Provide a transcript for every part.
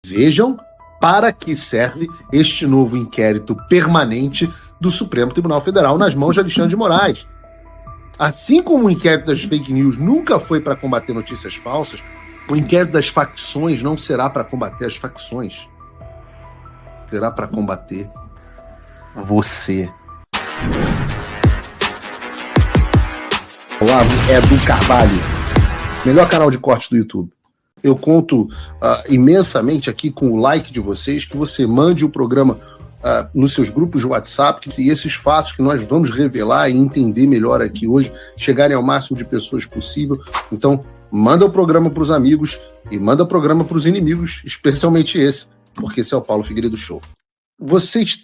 Vejam para que serve este novo inquérito permanente do Supremo Tribunal Federal nas mãos de Alexandre de Moraes. Assim como o inquérito das fake news nunca foi para combater notícias falsas, o inquérito das facções não será para combater as facções. Será para combater você. Olá, é do Carvalho, melhor canal de corte do YouTube. Eu conto imensamente aqui com o like de vocês, que você mande o programa nos seus grupos de WhatsApp, que esses fatos que nós vamos revelar e entender melhor aqui hoje chegarem ao máximo de pessoas possível. Então, manda o programa para os amigos e manda o programa para os inimigos, especialmente esse, porque esse é o Paulo Figueiredo Show. Vocês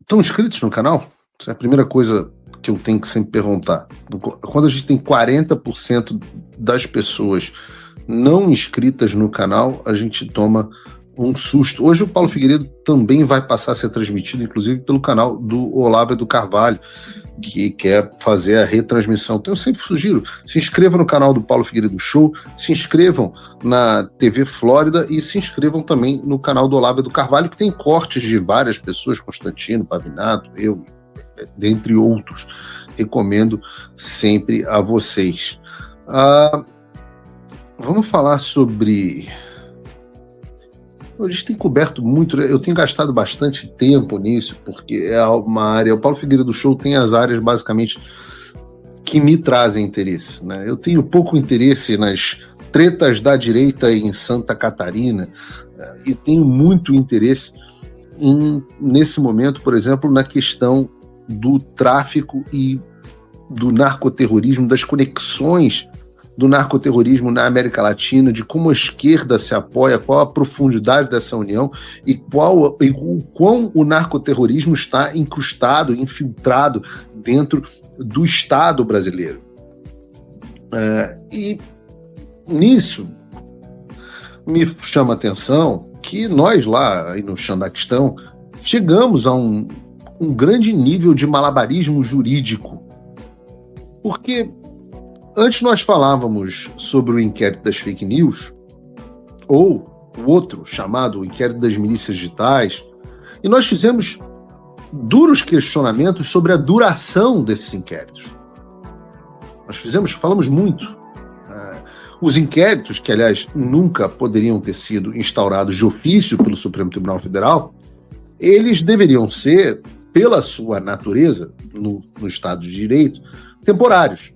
estão inscritos no canal? Essa é a primeira coisa que eu tenho que sempre perguntar. Quando a gente tem 40% das pessoas não inscritas no canal, a gente toma um susto. Hoje o Paulo Figueiredo também vai passar a ser transmitido, inclusive pelo canal do Olavo do Carvalho, que quer fazer a retransmissão. Então eu sempre sugiro, se inscrevam no canal do Paulo Figueiredo Show, se inscrevam na TV Flórida e se inscrevam também no canal do Olavo do Carvalho, que tem cortes de várias pessoas, Constantino, Pavinato, eu, dentre outros. Recomendo sempre a vocês. Vamos falar sobre... A gente tem coberto muito, eu tenho gastado bastante tempo nisso, porque é uma área... O Paulo Figueiredo Show tem as áreas, basicamente, que me trazem interesse, né? Eu tenho pouco interesse nas tretas da direita em Santa Catarina, e tenho muito interesse nesse momento, por exemplo, na questão do tráfico e do narcoterrorismo, das conexões do narcoterrorismo na América Latina, de como a esquerda se apoia, qual a profundidade dessa união e o quão o narcoterrorismo está incrustado, infiltrado dentro do Estado brasileiro. E nisso me chama a atenção que nós lá no Xandaquistão chegamos a um grande nível de malabarismo jurídico, porque antes nós falávamos sobre o inquérito das fake news, ou o outro, chamado o inquérito das milícias digitais, e nós fizemos duros questionamentos sobre a duração desses inquéritos. Falamos muito. Os inquéritos, que aliás nunca poderiam ter sido instaurados de ofício pelo Supremo Tribunal Federal, eles deveriam ser, pela sua natureza, no Estado de Direito, temporários.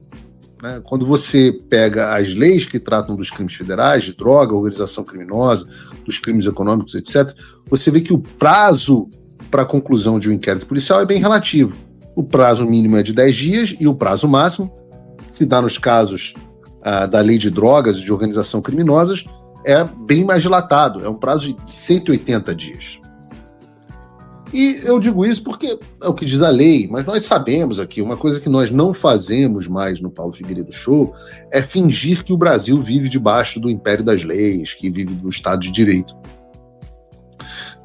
Quando você pega as leis que tratam dos crimes federais, de droga, organização criminosa, dos crimes econômicos, etc., você vê que o prazo para a conclusão de um inquérito policial é bem relativo. O prazo mínimo é de 10 dias e o prazo máximo, se dá nos casos da lei de drogas e de organização criminosas, é bem mais dilatado, é um prazo de 180 dias. E eu digo isso porque é o que diz a lei, mas nós sabemos aqui, uma coisa que nós não fazemos mais no Paulo Figueiredo Show é fingir que o Brasil vive debaixo do império das leis, que vive no Estado de Direito.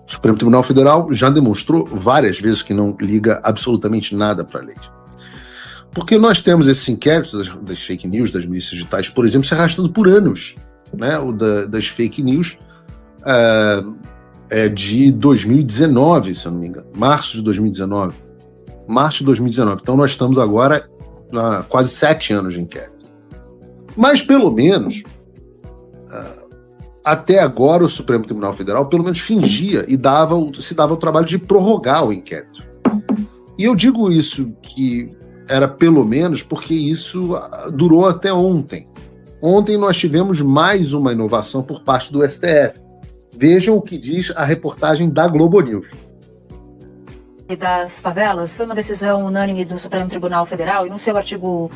O Supremo Tribunal Federal já demonstrou várias vezes que não liga absolutamente nada para a lei. Porque nós temos esses inquéritos das fake news, das milícias digitais, por exemplo, se arrastando por anos. Né? O das fake news é de 2019, se eu não me engano. Março de 2019. Então nós estamos agora há quase 7 anos de inquérito. Mas pelo menos, até agora o Supremo Tribunal Federal pelo menos fingia e se dava o trabalho de prorrogar o inquérito. E eu digo isso que era pelo menos porque isso durou até ontem. Ontem nós tivemos mais uma inovação por parte do STF. Vejam o que diz a reportagem da Globo News. E das favelas foi uma decisão unânime do Supremo Tribunal Federal e no seu artigo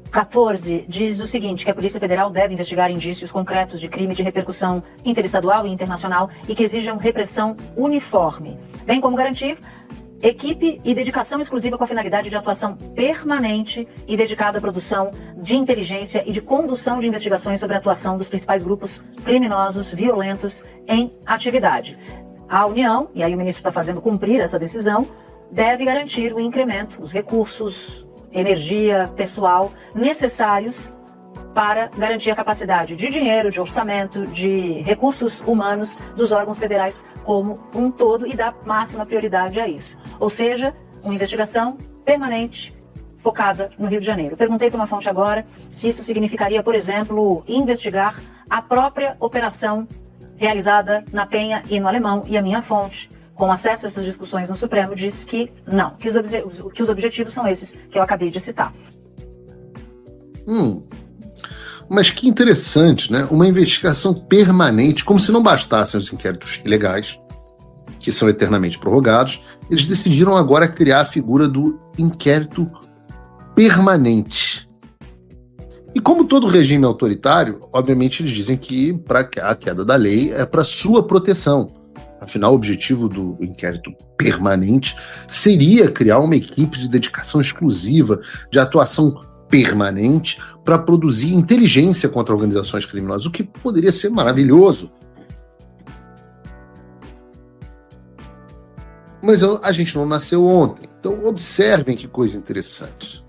14 diz o seguinte, que a Polícia Federal deve investigar indícios concretos de crime de repercussão interestadual e internacional e que exijam repressão uniforme, bem como garantir equipe e dedicação exclusiva com a finalidade de atuação permanente e dedicada à produção de inteligência e de condução de investigações sobre a atuação dos principais grupos criminosos violentos em atividade. A União, e aí o ministro está fazendo cumprir essa decisão, deve garantir o incremento, os recursos, energia, pessoal necessários para garantir a capacidade de dinheiro, de orçamento, de recursos humanos dos órgãos federais como um todo e dar máxima prioridade a isso. Ou seja, uma investigação permanente focada no Rio de Janeiro. Perguntei para uma fonte agora se isso significaria, por exemplo, investigar a própria operação realizada na Penha e no Alemão, e a minha fonte, com acesso a essas discussões no Supremo, disse que não, que os objetivos são esses que eu acabei de citar. Mas que interessante, né? Uma investigação permanente, como se não bastassem os inquéritos ilegais, que são eternamente prorrogados, eles decidiram agora criar a figura do inquérito permanente. E como todo regime autoritário, obviamente eles dizem que a queda da lei é para sua proteção. Afinal, o objetivo do inquérito permanente seria criar uma equipe de dedicação exclusiva, de atuação permanente, para produzir inteligência contra organizações criminosas, o que poderia ser maravilhoso. Mas a gente não nasceu ontem. Então, observem que coisa interessante.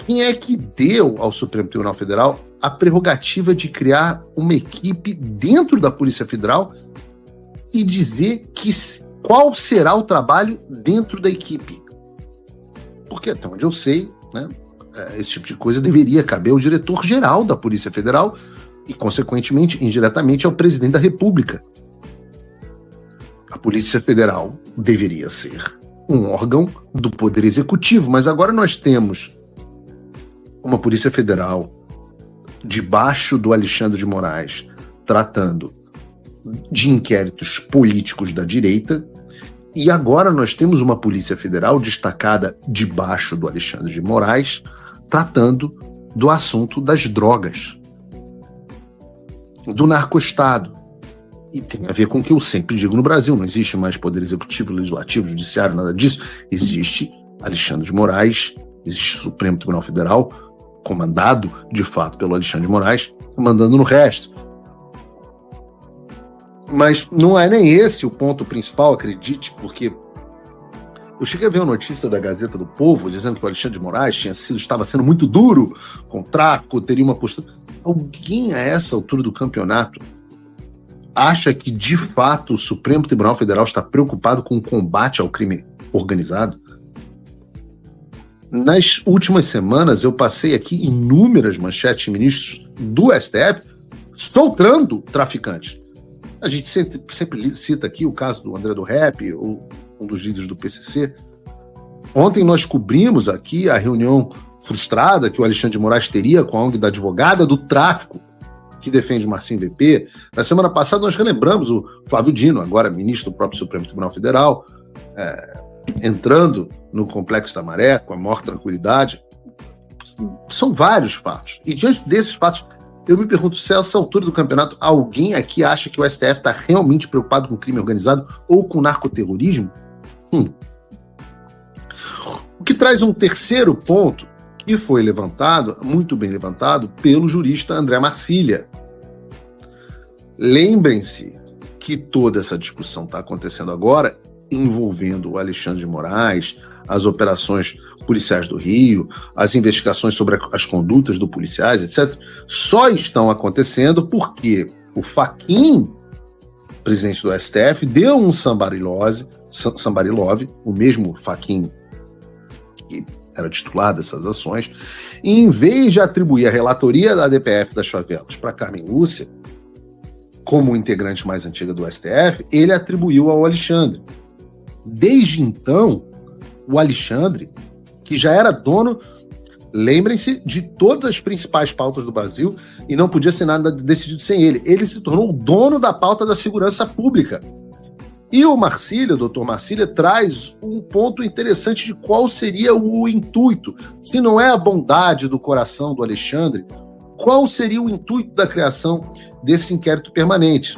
Quem é que deu ao Supremo Tribunal Federal a prerrogativa de criar uma equipe dentro da Polícia Federal e dizer qual será o trabalho dentro da equipe? Porque, até onde eu sei, né, esse tipo de coisa deveria caber ao diretor-geral da Polícia Federal e, consequentemente, indiretamente, ao presidente da República. A Polícia Federal deveria ser um órgão do Poder Executivo, mas agora nós temos uma Polícia Federal debaixo do Alexandre de Moraes tratando de inquéritos políticos da direita, e agora nós temos uma Polícia Federal destacada debaixo do Alexandre de Moraes tratando do assunto das drogas, do narcoestado. E tem a ver com o que eu sempre digo no Brasil: não existe mais poder executivo, legislativo, judiciário, nada disso. Existe Alexandre de Moraes, existe o Supremo Tribunal Federal, comandado, de fato, pelo Alexandre de Moraes, mandando no resto. Mas não é nem esse o ponto principal, acredite, porque eu cheguei a ver uma notícia da Gazeta do Povo dizendo que o Alexandre de Moraes estava sendo muito duro com o tráfico, teria uma postura... Alguém a essa altura do campeonato acha que, de fato, o Supremo Tribunal Federal está preocupado com o combate ao crime organizado? Nas últimas semanas, eu passei aqui inúmeras manchetes de ministros do STF soltando traficantes. A gente sempre cita aqui o caso do André do Rep, um dos líderes do PCC. Ontem nós cobrimos aqui a reunião frustrada que o Alexandre de Moraes teria com a ONG da advogada do tráfico, que defende o Marcinho VP. Na semana passada nós relembramos o Flávio Dino, agora ministro do próprio Supremo Tribunal Federal, entrando no Complexo da Maré com a maior tranquilidade. São vários fatos. E diante desses fatos, eu me pergunto se a essa altura do campeonato alguém aqui acha que o STF está realmente preocupado com crime organizado ou com narcoterrorismo? O que traz um terceiro ponto que foi levantado, muito bem levantado, pelo jurista André Marcília. Lembrem-se que toda essa discussão está acontecendo agora envolvendo o Alexandre de Moraes, as operações policiais do Rio, as investigações sobre as condutas dos policiais, etc., só estão acontecendo porque o Fachin, presidente do STF, deu um somebody love, o mesmo Fachin que era titular dessas ações, e em vez de atribuir a relatoria da DPF das favelas para Carmen Lúcia, como integrante mais antiga do STF, ele atribuiu ao Alexandre. Desde então, o Alexandre, que já era dono, lembrem-se, de todas as principais pautas do Brasil, e não podia ser nada decidido sem ele. Ele se tornou o dono da pauta da segurança pública. E o Marcília, o doutor Marcília, traz um ponto interessante de qual seria o intuito. Se não é a bondade do coração do Alexandre, qual seria o intuito da criação desse inquérito permanente?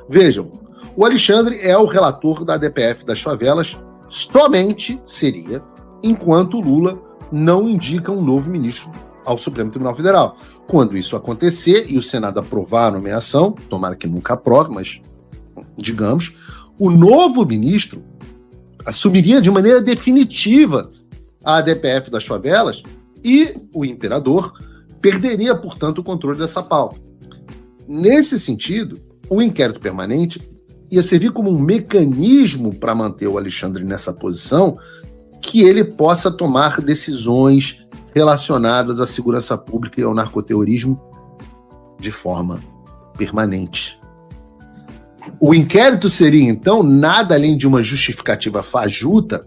Vejam, o Alexandre é o relator da DPF das favelas, somente seria enquanto o Lula não indica um novo ministro ao Supremo Tribunal Federal. Quando isso acontecer e o Senado aprovar a nomeação, tomara que nunca aprove, mas digamos, o novo ministro assumiria de maneira definitiva a DPF das favelas e o imperador perderia, portanto, o controle dessa pauta. Nesse sentido, o inquérito permanente ia servir como um mecanismo para manter o Alexandre nessa posição, que ele possa tomar decisões relacionadas à segurança pública e ao narcoterrorismo de forma permanente. O inquérito seria, então, nada além de uma justificativa fajuta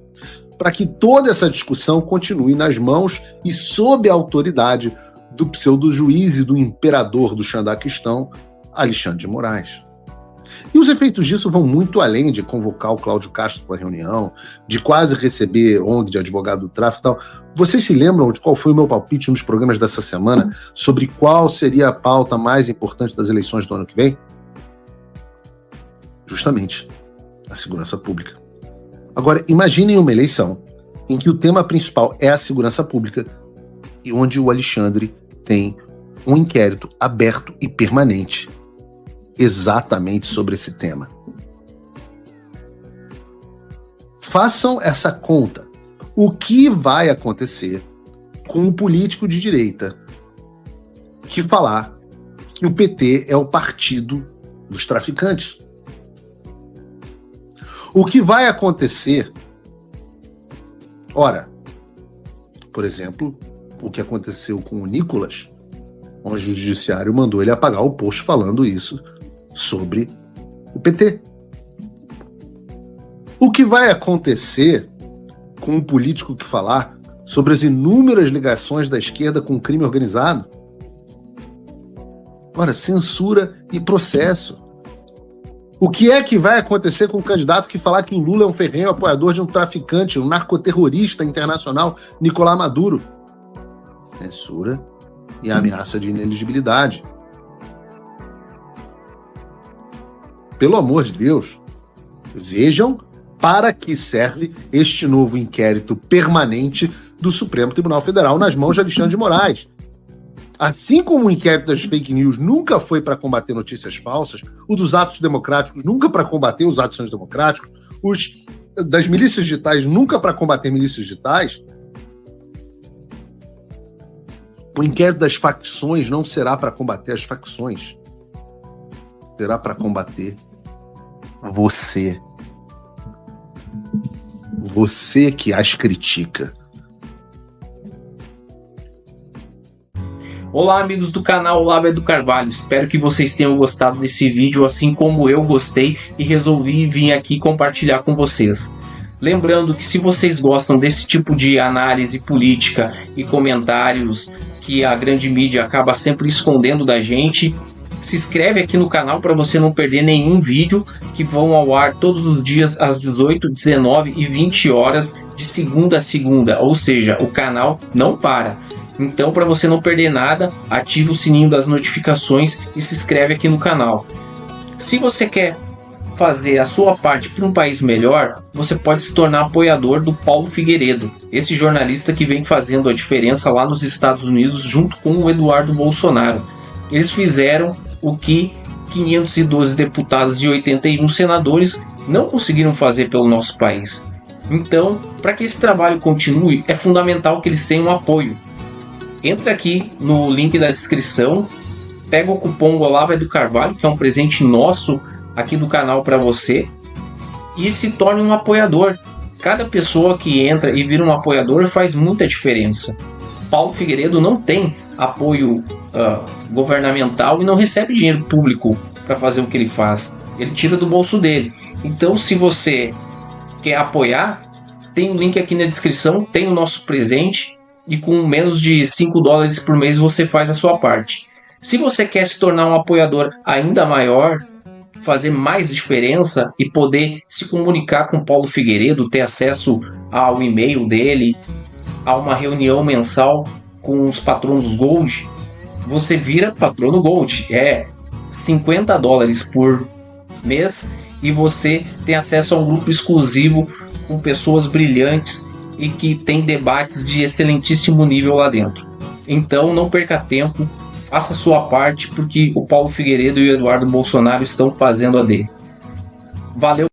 para que toda essa discussão continue nas mãos e sob a autoridade do pseudo-juiz e do imperador do Xandaquistão, Alexandre de Moraes. E os efeitos disso vão muito além de convocar o Cláudio Castro para a reunião, de quase receber ONG de advogado do tráfico e tal. Vocês se lembram de qual foi o meu palpite nos programas dessa semana sobre qual seria a pauta mais importante das eleições do ano que vem? Justamente a segurança pública. Agora, imaginem uma eleição em que o tema principal é a segurança pública e onde o Alexandre tem um inquérito aberto e permanente exatamente sobre esse tema. Façam essa conta. O que vai acontecer com um político de direita que falar que o PT é o partido dos traficantes? O que vai acontecer? Ora, por exemplo, o que aconteceu com o Nicolas, onde o judiciário mandou ele apagar o post falando isso sobre o PT. O que vai acontecer com um político que falar sobre as inúmeras ligações da esquerda com o crime organizado? Ora, censura e processo. O que é que vai acontecer com um candidato que falar que o Lula é um ferrenho apoiador de um traficante, um narcoterrorista internacional, Nicolás Maduro? Censura e ameaça de ineligibilidade. Pelo amor de Deus, vejam para que serve este novo inquérito permanente do Supremo Tribunal Federal nas mãos de Alexandre de Moraes. Assim como o inquérito das fake news nunca foi para combater notícias falsas, o dos atos democráticos nunca para combater os atos democráticos, os das milícias digitais nunca para combater milícias digitais, o inquérito das facções não será para combater as facções. Será para combater você. Você que as critica. Olá, amigos do canal Olavo do Carvalho, espero que vocês tenham gostado desse vídeo assim como eu gostei e resolvi vir aqui compartilhar com vocês. Lembrando que se vocês gostam desse tipo de análise política e comentários que a grande mídia acaba sempre escondendo da gente, se inscreve aqui no canal para você não perder nenhum vídeo que vão ao ar todos os dias às 18, 19 e 20 horas de segunda a segunda, ou seja, o canal não para. Então, para você não perder nada, ative o sininho das notificações e se inscreve aqui no canal. Se você quer fazer a sua parte para um país melhor, você pode se tornar apoiador do Paulo Figueiredo, esse jornalista que vem fazendo a diferença lá nos Estados Unidos junto com o Eduardo Bolsonaro. Eles fizeram o que 512 deputados e 81 senadores não conseguiram fazer pelo nosso país. Então, para que esse trabalho continue, é fundamental que eles tenham apoio. Entra aqui no link da descrição, pega o cupom Olavo do Carvalho, que é um presente nosso aqui do canal para você, e se torne um apoiador. Cada pessoa que entra e vira um apoiador faz muita diferença. Paulo Figueiredo não tem apoio governamental e não recebe dinheiro público para fazer o que ele faz. Ele tira do bolso dele. Então, se você quer apoiar, tem um link aqui na descrição, tem o nosso presente, e com menos de $5 por mês você faz a sua parte. Se você quer se tornar um apoiador ainda maior, fazer mais diferença e poder se comunicar com Paulo Figueiredo, ter acesso ao e-mail dele, a uma reunião mensal com os patronos Gold, você vira patrono Gold. É $50 por mês e você tem acesso a um grupo exclusivo com pessoas brilhantes e que tem debates de excelentíssimo nível lá dentro. Então não perca tempo, faça a sua parte, porque o Paulo Figueiredo e o Eduardo Bolsonaro estão fazendo a dele. Valeu!